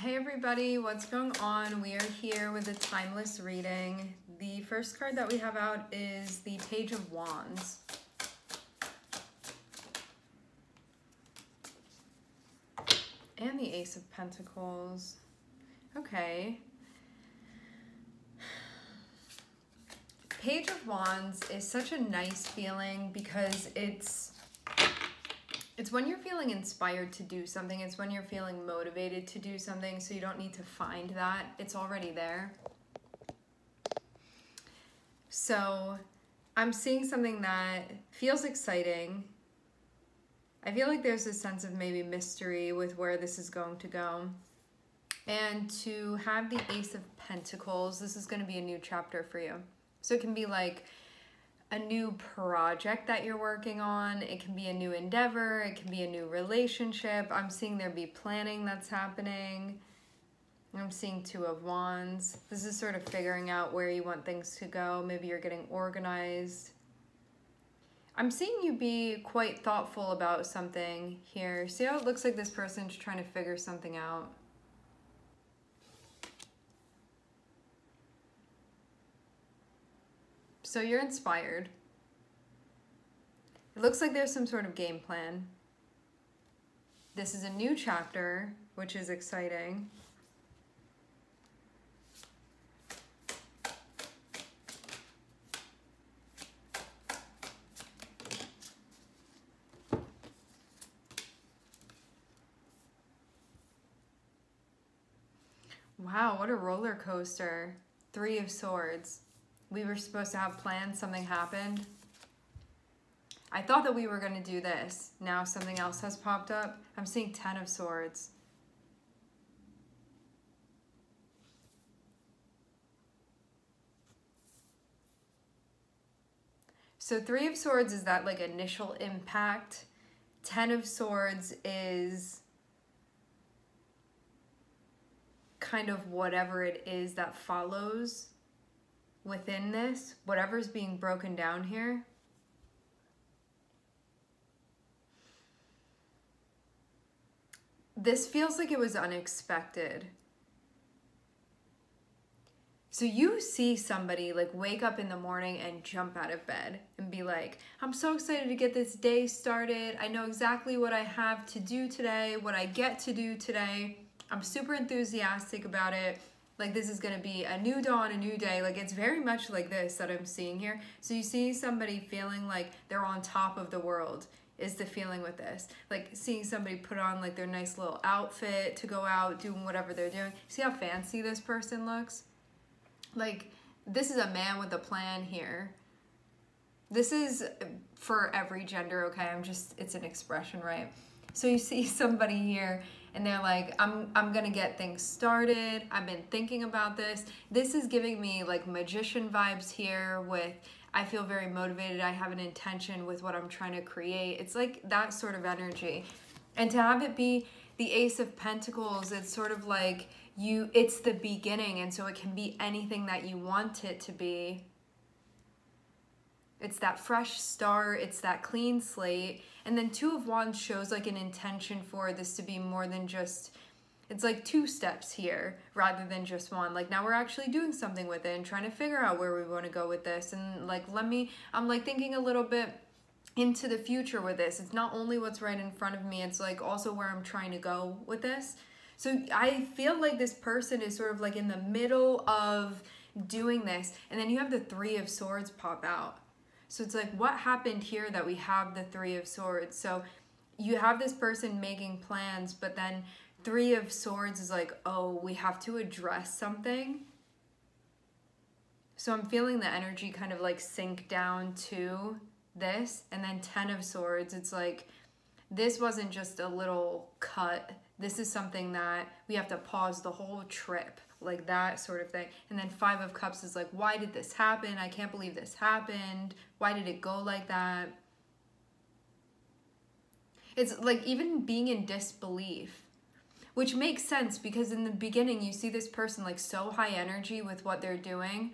Hey everybody, what's going on? We are here with a timeless reading. The first card that we have out is the Page of Wands. And the Ace of Pentacles. Okay. Page of Wands is such a nice feeling because it's when you're feeling inspired to do something. It's when you're feeling motivated to do something, so you don't need to find that. It's already there. So I'm seeing something that feels exciting. I feel like there's a sense of maybe mystery with where this is going to go. And to have the Ace of Pentacles, this is going to be a new chapter for you. So it can be like a new project that you're working on. It can be a new endeavor. It can be a new relationship. I'm seeing there be planning that's happening. I'm seeing Two of Wands. This is sort of figuring out where you want things to go. Maybe you're getting organized. I'm seeing you be quite thoughtful about something here. See how it looks like this person's trying to figure something out? So you're inspired. It looks like there's some sort of game plan. This is a new chapter, which is exciting. Wow, what a roller coaster. Three of Swords. We were supposed to have plans, something happened. I thought that we were going to do this. Now something else has popped up. I'm seeing Ten of Swords. So Three of Swords is that like initial impact. Ten of Swords is kind of whatever it is that follows within this, whatever's being broken down here. This feels like it was unexpected. So you see somebody like wake up in the morning and jump out of bed and be like, I'm so excited to get this day started. I know exactly what I have to do today, what I get to do today. I'm super enthusiastic about it. Like this is going to be a new dawn, a new day. Like it's very much like this that I'm seeing here. So you see somebody feeling like they're on top of the world is the feeling with this. Like seeing somebody put on like their nice little outfit to go out doing whatever they're doing. See how fancy this person looks? Like this is a man with a plan here. This is for every gender, okay? It's an expression, right? So you see somebody here and they're like, I'm gonna get things started. I've been thinking about this. This is giving me like magician vibes here with, I feel very motivated. I have an intention with what I'm trying to create. It's like that sort of energy. And to have it be the Ace of Pentacles, it's sort of like it's the beginning. And so it can be anything that you want it to be. It's that fresh start, it's that clean slate. And then Two of Wands shows like an intention for this to be more than just, it's like two steps here rather than just one. Like now we're actually doing something with it and trying to figure out where we want to go with this. And like, I'm like thinking a little bit into the future with this. It's not only what's right in front of me, it's like also where I'm trying to go with this. So I feel like this person is sort of like in the middle of doing this. And then you have the Three of Swords pop out. So it's like, what happened here that we have the Three of Swords? So you have this person making plans, but then Three of Swords is like, oh, we have to address something. So I'm feeling the energy kind of like sink down to this. And then Ten of Swords, it's like, this wasn't just a little cut. This is something that we have to pause the whole trip. Like that sort of thing. And then Five of Cups is like, why did this happen? I can't believe this happened. Why did it go like that? It's like even being in disbelief, which makes sense because in the beginning you see this person like so high energy with what they're doing.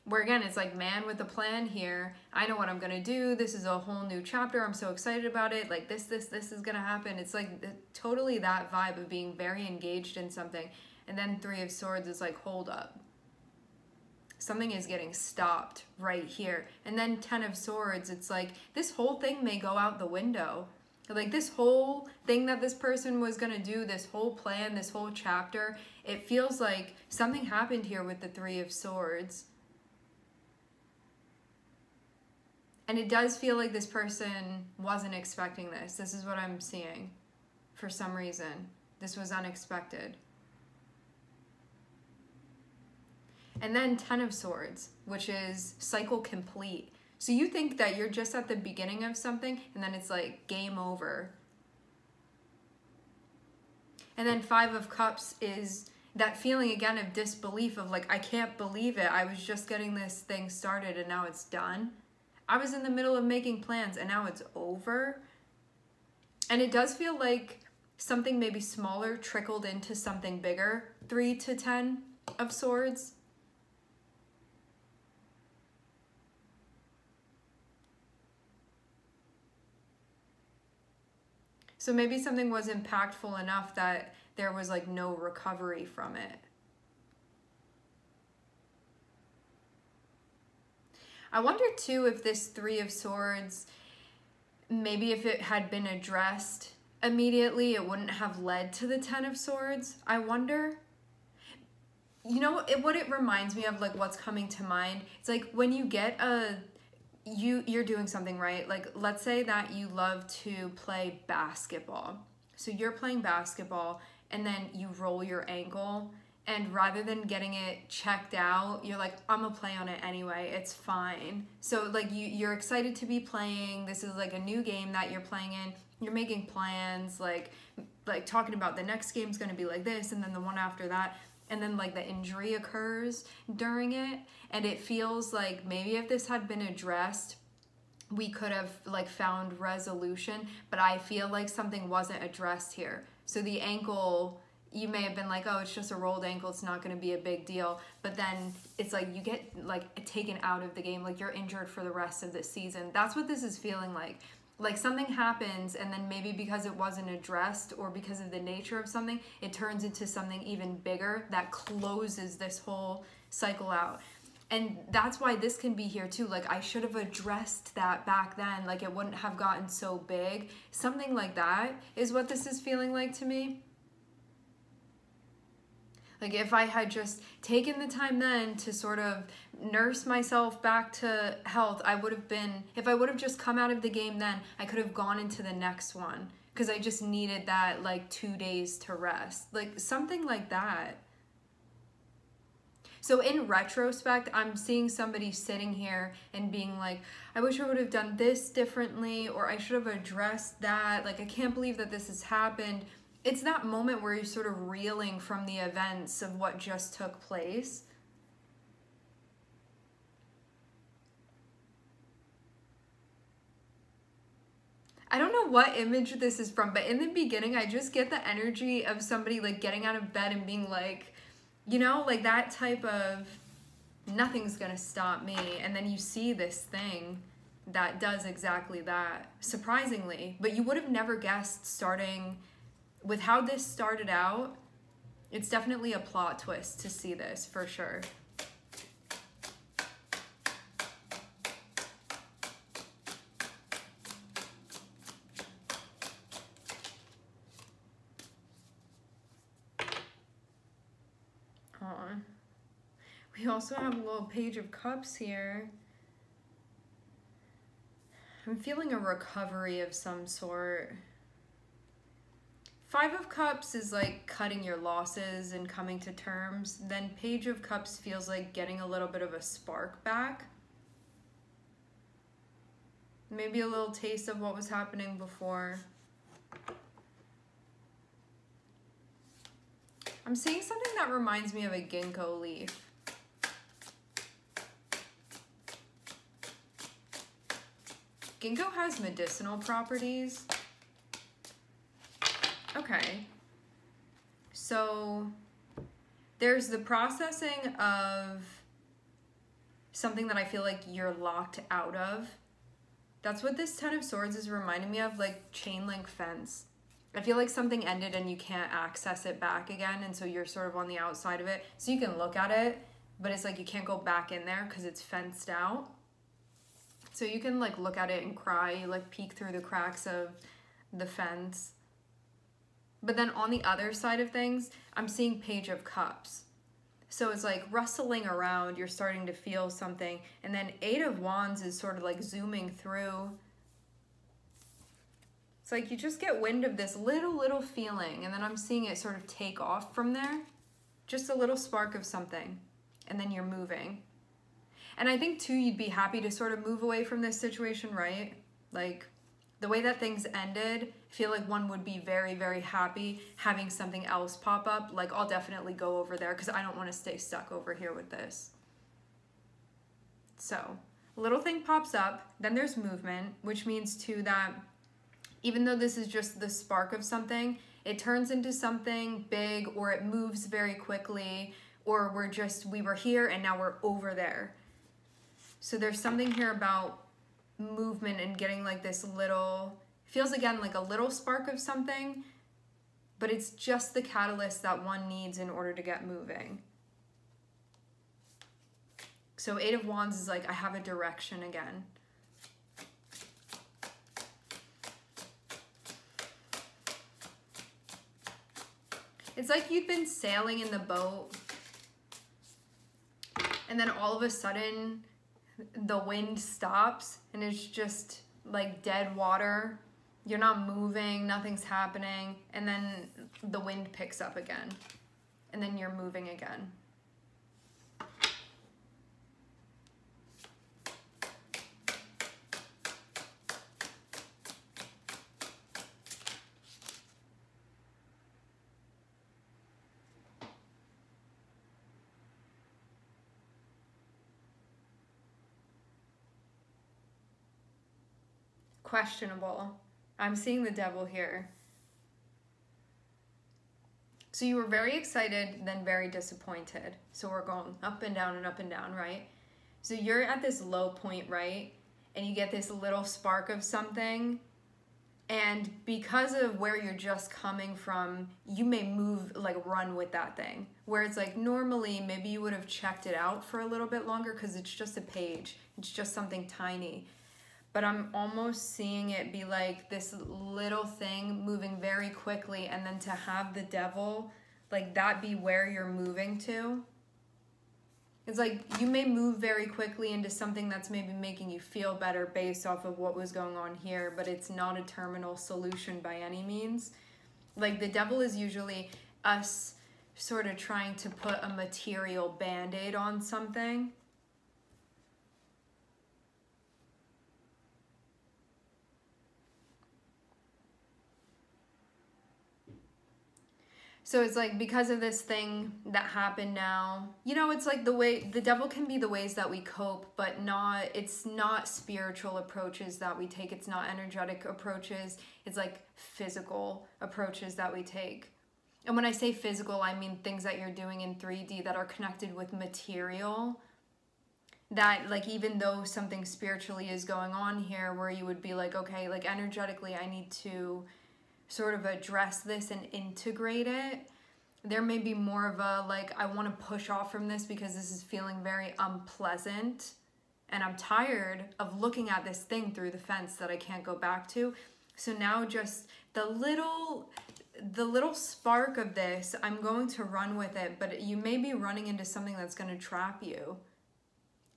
Where again, it's like, man with a plan here. I know what I'm gonna do. This is a whole new chapter. I'm so excited about it. Like this is gonna happen. It's like totally that vibe of being very engaged in something. And then 3 of Swords is like, hold up. Something is getting stopped right here. And then 10 of Swords, it's like, this whole thing may go out the window. Like this whole thing that this person was gonna do, this whole plan, this whole chapter, it feels like something happened here with the 3 of Swords. And it does feel like this person wasn't expecting this. This is what I'm seeing for some reason. This was unexpected. And then 10 of Swords, which is cycle complete. So you think that you're just at the beginning of something and then it's like game over. And then 5 of Cups is that feeling again of disbelief of like, I can't believe it. I was just getting this thing started and now it's done. I was in the middle of making plans and now it's over. And it does feel like something maybe smaller trickled into something bigger. 3 to 10 of Swords. So maybe something was impactful enough that there was like no recovery from it. I wonder too if this 3 of Swords, maybe if it had been addressed immediately, it wouldn't have led to the 10 of Swords. I wonder. You know what it reminds me of, like what's coming to mind? It's like when you get you're doing something, right? Like let's say that you love to play basketball. So you're playing basketball and then you roll your ankle. And rather than getting it checked out, you're like, I'm gonna play on it anyway, it's fine. So like you're excited to be playing. This is like a new game that you're playing in. You're making plans, like talking about the next game's gonna be like this and then the one after that. And then like the injury occurs during it. And it feels like maybe if this had been addressed, we could have like found resolution. But I feel like something wasn't addressed here. So the ankle, you may have been like, oh, it's just a rolled ankle, it's not going to be a big deal. But then it's like you get like taken out of the game, like you're injured for the rest of the season. That's what this is feeling like. Like something happens and then maybe because it wasn't addressed or because of the nature of something, it turns into something even bigger that closes this whole cycle out. And that's why this can be here too. Like I should have addressed that back then, like it wouldn't have gotten so big. Something like that is what this is feeling like to me. Like if I had just taken the time then to sort of nurse myself back to health, I would have been, if I would have just come out of the game then, I could have gone into the next one because I just needed that like 2 days to rest. Like something like that. So in retrospect, I'm seeing somebody sitting here and being like, I wish I would have done this differently, or I should have addressed that. Like, I can't believe that this has happened. It's that moment where you're sort of reeling from the events of what just took place. I don't know what image this is from, but in the beginning, I just get the energy of somebody like getting out of bed and being like, you know, like that type of nothing's gonna stop me. And then you see this thing that does exactly that, surprisingly. But you would have never guessed, starting with how this started out. It's definitely a plot twist to see this, for sure. We also have a little Page of Cups here. I'm feeling a recovery of some sort. 5 of Cups is like cutting your losses and coming to terms. Then Page of Cups feels like getting a little bit of a spark back. Maybe a little taste of what was happening before. I'm seeing something that reminds me of a ginkgo leaf. Ginkgo has medicinal properties. Okay. So there's the processing of something that I feel like you're locked out of. That's what this Ten of Swords is reminding me of, like chain link fence. I feel like something ended and you can't access it back again, and so you're sort of on the outside of it. So you can look at it, but it's like you can't go back in there because it's fenced out. So you can like look at it and cry, you like peek through the cracks of the fence. But then on the other side of things, I'm seeing Page of Cups. So it's like rustling around, you're starting to feel something. And then 8 of Wands is sort of like zooming through. It's like you just get wind of this little feeling, and then I'm seeing it sort of take off from there. Just a little spark of something, and then you're moving. And I think too, you'd be happy to sort of move away from this situation, right? Like the way that things ended, I feel like one would be very happy having something else pop up. Like, I'll definitely go over there because I don't want to stay stuck over here with this. So, a little thing pops up, then there's movement, which means too that even though this is just the spark of something, it turns into something big, or it moves very quickly, or we were here and now we're over there. So there's something here about movement and getting like this little, feels again like a little spark of something, but it's just the catalyst that one needs in order to get moving. So 8 of Wands is like, I have a direction again. It's like you've been sailing in the boat, and then all of a sudden the wind stops and it's just like dead water. You're not moving, nothing's happening, and then the wind picks up again, and then you're moving again. Questionable. I'm seeing the Devil here. So you were very excited, then very disappointed. So we're going up and down, right? So you're at this low point, right? And you get this little spark of something. And because of where you're just coming from, you may move, like run with that thing. Where it's like normally maybe you would have checked it out for a little bit longer because it's just a page. It's just something tiny. But I'm almost seeing it be like this little thing moving very quickly, and then to have the Devil, like that be where you're moving to. It's like you may move very quickly into something that's maybe making you feel better based off of what was going on here, but it's not a terminal solution by any means. Like the Devil is usually us sort of trying to put a material band-aid on something. So it's like because of this thing that happened now, you know, it's like the way the Devil can be the ways that we cope, but it's not spiritual approaches that we take. It's not energetic approaches. It's like physical approaches that we take. And when I say physical, I mean things that you're doing in 3D that are connected with material. That like even though something spiritually is going on here where you would be like, okay, like energetically I need to sort of address this and integrate it. There may be more of a like, I want to push off from this because this is feeling very unpleasant and I'm tired of looking at this thing through the fence that I can't go back to. So now just the little spark of this, I'm going to run with it, but you may be running into something that's going to trap you.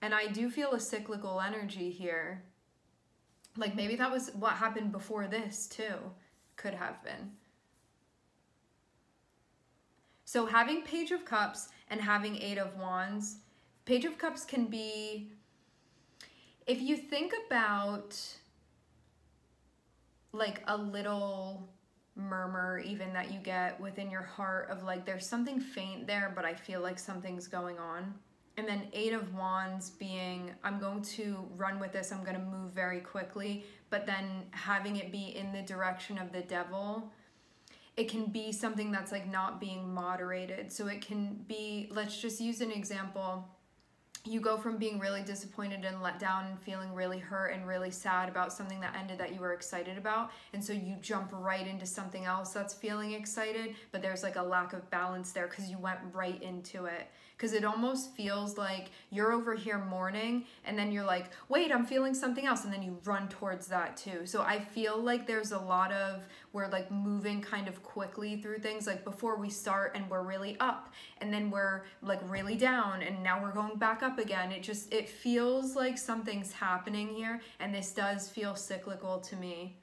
And I do feel a cyclical energy here. Like maybe that was what happened before this too. Could have been. So having Page of Cups and having 8 of Wands, Page of Cups can be, if you think about like a little murmur even that you get within your heart of like, there's something faint there, but I feel like something's going on. And then 8 of Wands being, I'm going to run with this, I'm going to move very quickly, but then having it be in the direction of the Devil, it can be something that's like not being moderated. So it can be, let's just use an example. you go from being really disappointed and let down and feeling really hurt and really sad about something that ended that you were excited about. And so you jump right into something else that's feeling excited, but there's like a lack of balance there because you went right into it. Because it almost feels like you're over here mourning and then you're like, wait, I'm feeling something else. And then you run towards that too. So I feel like there's a lot of, we're like moving kind of quickly through things. Like before we start and we're really up and then we're like really down and now we're going back up again. It feels like something's happening here. And this does feel cyclical to me.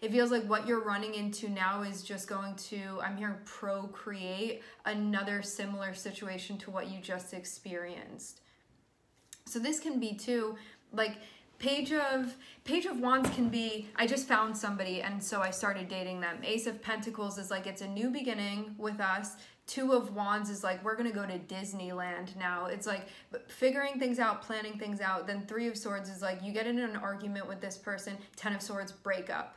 It feels like what you're running into now is just going to, I'm hearing, procreate another similar situation to what you just experienced. So this can be too, like Page of Wands can be, I just found somebody and so I started dating them. Ace of Pentacles is like, it's a new beginning with us. Two of Wands is like, we're going to go to Disneyland now. It's like figuring things out, planning things out. Then Three of Swords is like, you get in an argument with this person. 10 of Swords, break up.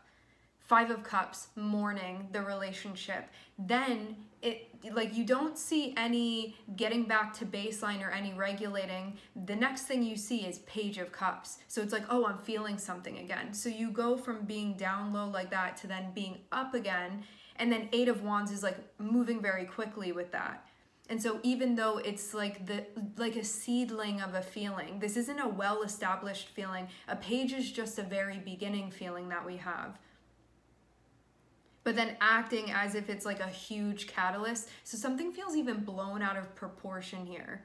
5 of Cups, mourning the relationship. Then it, like, you don't see any getting back to baseline or any regulating. The next thing you see is Page of Cups. So it's like, oh, I'm feeling something again. So you go from being down low like that to then being up again. And then 8 of Wands is like moving very quickly with that. And so even though it's like a seedling of a feeling, this isn't a well-established feeling. A page is just a very beginning feeling that we have. But then acting as if it's like a huge catalyst. So something feels even blown out of proportion here.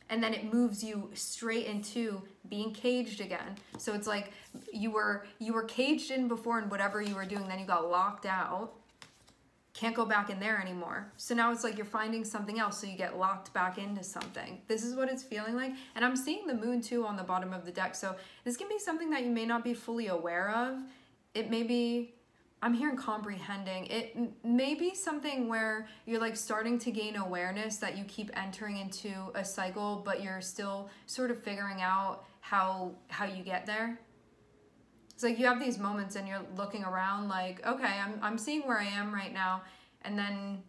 And then it moves you straight into being caged again. So it's like you were caged in before in whatever you were doing, then you got locked out. Can't go back in there anymore. So now it's like you're finding something else, so you get locked back into something. This is what it's feeling like. And I'm seeing the moon too on the bottom of the deck. So this can be something that you may not be fully aware of. It may be, I'm hearing comprehending. It may be something where you're like starting to gain awareness that you keep entering into a cycle, but you're still sort of figuring out how you get there. It's like you have these moments and you're looking around like, okay, I'm seeing where I am right now. And then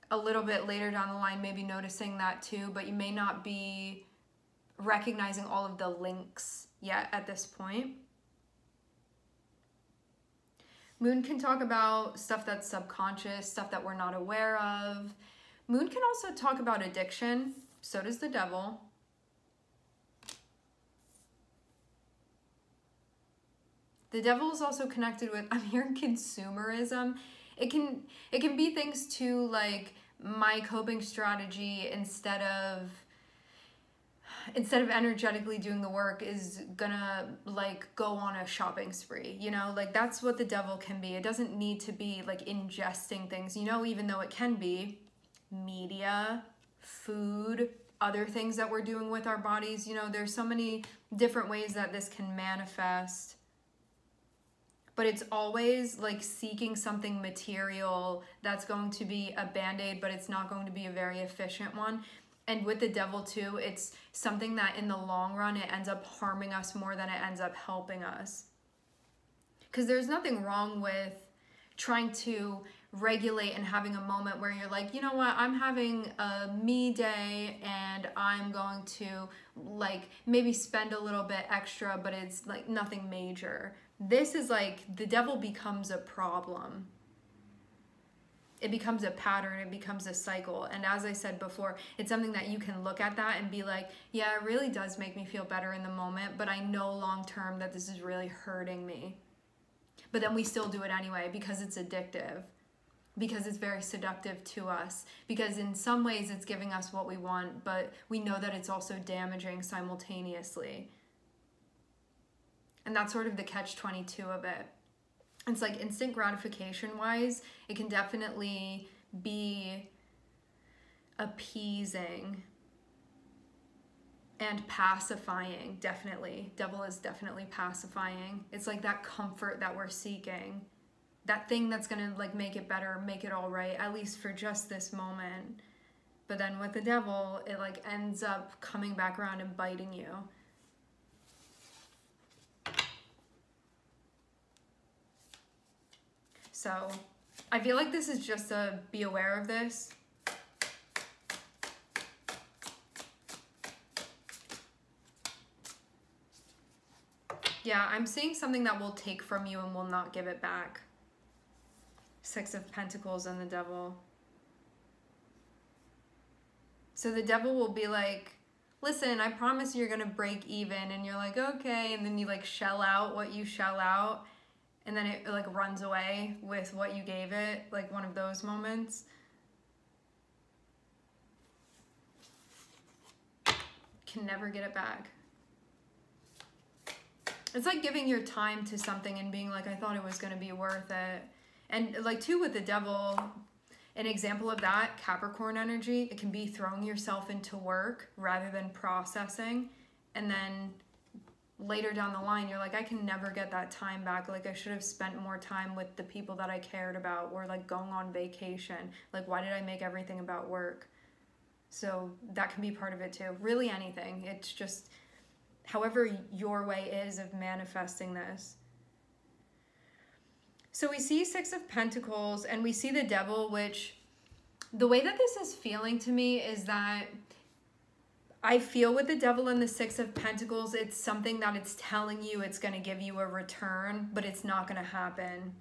a little bit later down the line, maybe noticing that too, but you may not be recognizing all of the links yet at this point. Moon can talk about stuff that's subconscious, stuff that we're not aware of. Moon can also talk about addiction. So does the Devil. The Devil is also connected with, I'm hearing consumerism. It can be things too like my coping strategy instead of energetically doing the work is gonna like go on a shopping spree, you know, like that's what the Devil can be. It doesn't need to be like ingesting things, you know, even though it can be media, food, other things that we're doing with our bodies. You know, there's so many different ways that this can manifest. But it's always like seeking something material that's going to be a band-aid, but it's not going to be a very efficient one. And with the Devil too, it's something that in the long run, it ends up harming us more than it ends up helping us. Because there's nothing wrong with trying to regulate and having a moment where you're like, you know what, I'm having a me day and I'm going to like maybe spend a little bit extra, but it's like nothing major. This is like the Devil becomes a problem. It becomes a pattern, it becomes a cycle. And as I said before, it's something that you can look at that and be like, yeah, it really does make me feel better in the moment, but I know long term that this is really hurting me. But then we still do it anyway because it's addictive, because it's very seductive to us, because in some ways it's giving us what we want, but we know that it's also damaging simultaneously. And that's sort of the catch-22 of it. It's like instant gratification wise, it can definitely be appeasing and pacifying, definitely. Devil is definitely pacifying. It's like that comfort that we're seeking. That thing that's gonna like make it better, make it all right, at least for just this moment. But then with the Devil, it like ends up coming back around and biting you. So I feel like this is just a be aware of this. Yeah, I'm seeing something that will take from you and will not give it back. 6 of Pentacles and the Devil. So the Devil will be like, listen, I promise you're going to break even. And you're like, okay. And then you like shell out what you shell out. And then it like runs away with what you gave it. Like one of those moments. Can never get it back. It's like giving your time to something and being like, I thought it was going to be worth it. And like too with the Devil, an example of that, Capricorn energy, it can be throwing yourself into work rather than processing. And then later down the line, you're like, I can never get that time back. Like I should have spent more time with the people that I cared about, or like going on vacation. Like, why did I make everything about work? So that can be part of it too. Really anything. It's just however your way is of manifesting this. So we see 6 of Pentacles and we see the Devil, which the way that this is feeling to me is that I feel with the Devil and the 6 of Pentacles, it's something that it's telling you it's going to give you a return, but it's not going to happen.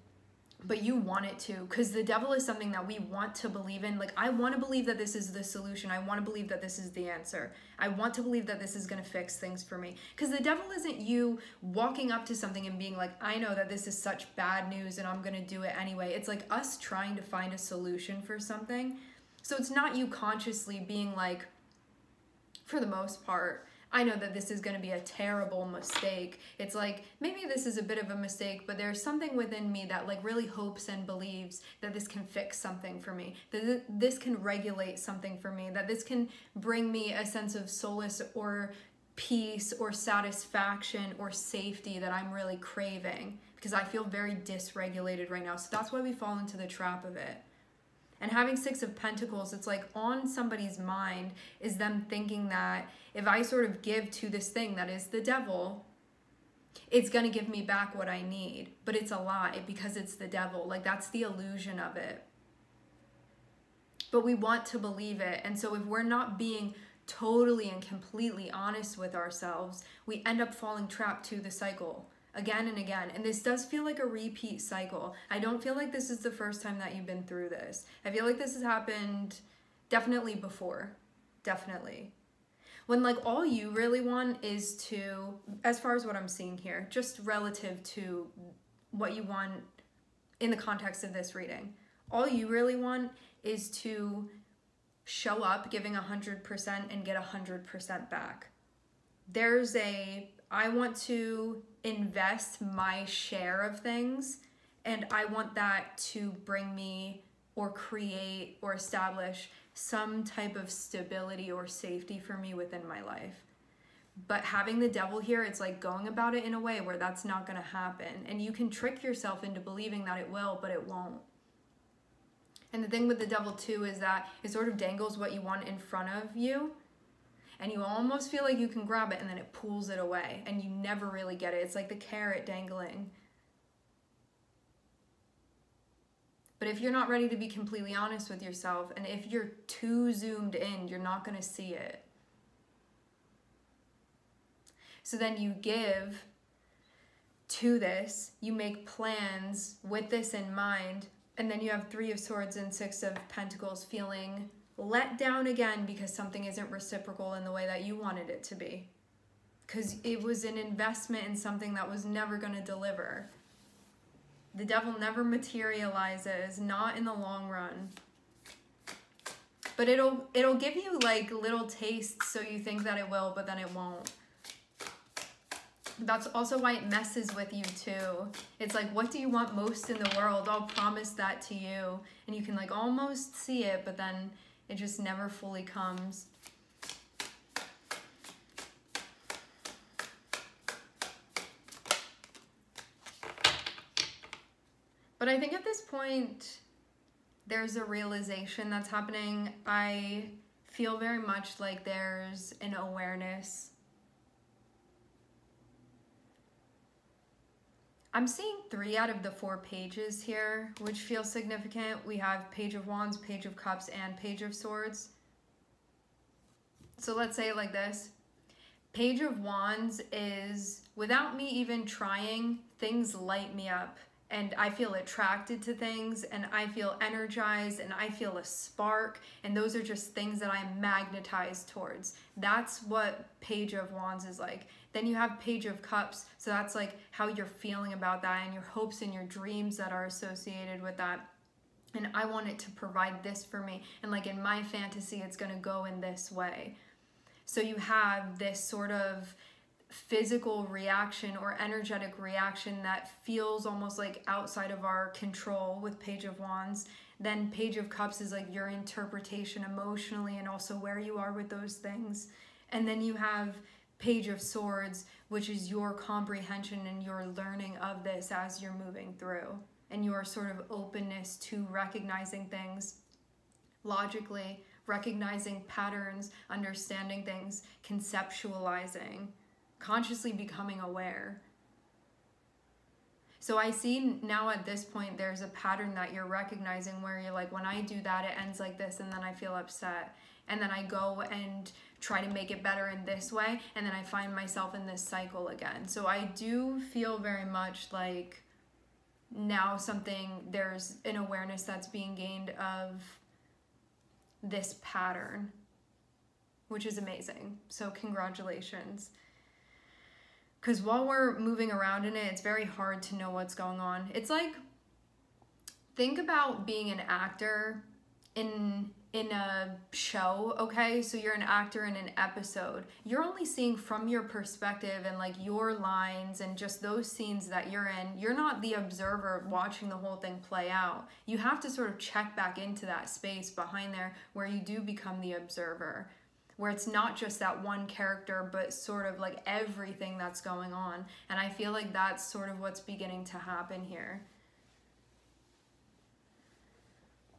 But you want it to, because the Devil is something that we want to believe in. Like, I want to believe that this is the solution. I want to believe that this is the answer. I want to believe that this is going to fix things for me. Because the Devil isn't you walking up to something and being like, I know that this is such bad news and I'm going to do it anyway. It's like us trying to find a solution for something. So it's not you consciously being like, for the most part, I know that this is going to be a terrible mistake. It's like, maybe this is a bit of a mistake, but there's something within me that like really hopes and believes that this can fix something for me, that this can regulate something for me, that this can bring me a sense of solace or peace or satisfaction or safety that I'm really craving, because I feel very dysregulated right now. So that's why we fall into the trap of it. And having 6 of Pentacles, it's like on somebody's mind is them thinking that if I sort of give to this thing that is the Devil, it's going to give me back what I need. But it's a lie because it's the Devil. Like, that's the illusion of it. But we want to believe it. And so if we're not being totally and completely honest with ourselves, we end up falling trapped to the cycle again and again. And this does feel like a repeat cycle. I don't feel like this is the first time that you've been through this. I feel like this has happened definitely before. Definitely. When like all you really want is to, as far as what I'm seeing here, just relative to what you want in the context of this reading, all you really want is to show up giving 100% and get 100% back. There's a, I want to invest my share of things, and I want that to bring me or create or establish some type of stability or safety for me within my life. But having the Devil here, it's like going about it in a way where that's not going to happen. And you can trick yourself into believing that it will, but it won't. And the thing with the Devil too is that it sort of dangles what you want in front of you, and you almost feel like you can grab it and then it pulls it away and you never really get it. It's like the carrot dangling. But if you're not ready to be completely honest with yourself, and if you're too zoomed in, you're not going to see it. So then you give to this, you make plans with this in mind, and then you have 3 of Swords and 6 of Pentacles feeling let down again because something isn't reciprocal in the way that you wanted it to be. Because it was an investment in something that was never going to deliver. The Devil never materializes, not in the long run. But it'll give you like little tastes so you think that it will, but then it won't. That's also why it messes with you too. It's like, what do you want most in the world? I'll promise that to you. And you can like almost see it, but then it just never fully comes. But I think at this point, there's a realization that's happening. I feel very much like there's an awareness. I'm seeing 3 out of the 4 pages here, which feels significant. We have Page of Wands, Page of Cups, and Page of Swords. So let's say it like this. Page of Wands is, without me even trying, things light me up. And I feel attracted to things, and I feel energized, and I feel a spark, and those are just things that I'm magnetized towards. That's what Page of Wands is like. Then you have Page of Cups, so that's like how you're feeling about that, and your hopes and your dreams that are associated with that. And I want it to provide this for me, and like in my fantasy, it's gonna go in this way. So you have this sort of physical reaction or energetic reaction that feels almost like outside of our control with Page of Wands. Then Page of Cups is like your interpretation emotionally and also where you are with those things. And then you have Page of Swords, which is your comprehension and your learning of this as you're moving through, and your sort of openness to recognizing things logically, recognizing patterns, understanding things, conceptualizing, consciously becoming aware. So I see now at this point there's a pattern that you're recognizing where you're like, when I do that, it ends like this, and then I feel upset, and then I go and try to make it better in this way, and then I find myself in this cycle again. So I do feel very much like now there's an awareness that's being gained of this pattern, which is amazing. So congratulations. Because while we're moving around in it, it's very hard to know what's going on. It's like, think about being an actor in a show, okay? So you're an actor in an episode. You're only seeing from your perspective and like your lines and just those scenes that you're in. You're not the observer watching the whole thing play out. You have to sort of check back into that space behind there where you do become the observer, where it's not just that one character, but sort of like everything that's going on. And I feel like that's sort of what's beginning to happen here.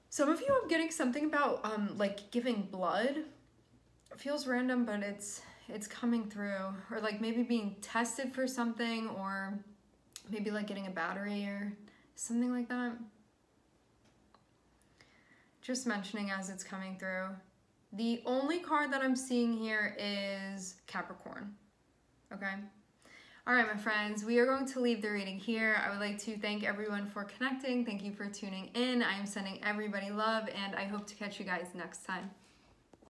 Some of you are getting something about like giving blood. It feels random, but it's coming through. Or like maybe being tested for something, or maybe like getting a battery or something like that. Just mentioning as it's coming through. The only card that I'm seeing here is Capricorn, okay? All right, my friends, we are going to leave the reading here. I would like to thank everyone for connecting. Thank you for tuning in. I am sending everybody love, and I hope to catch you guys next time.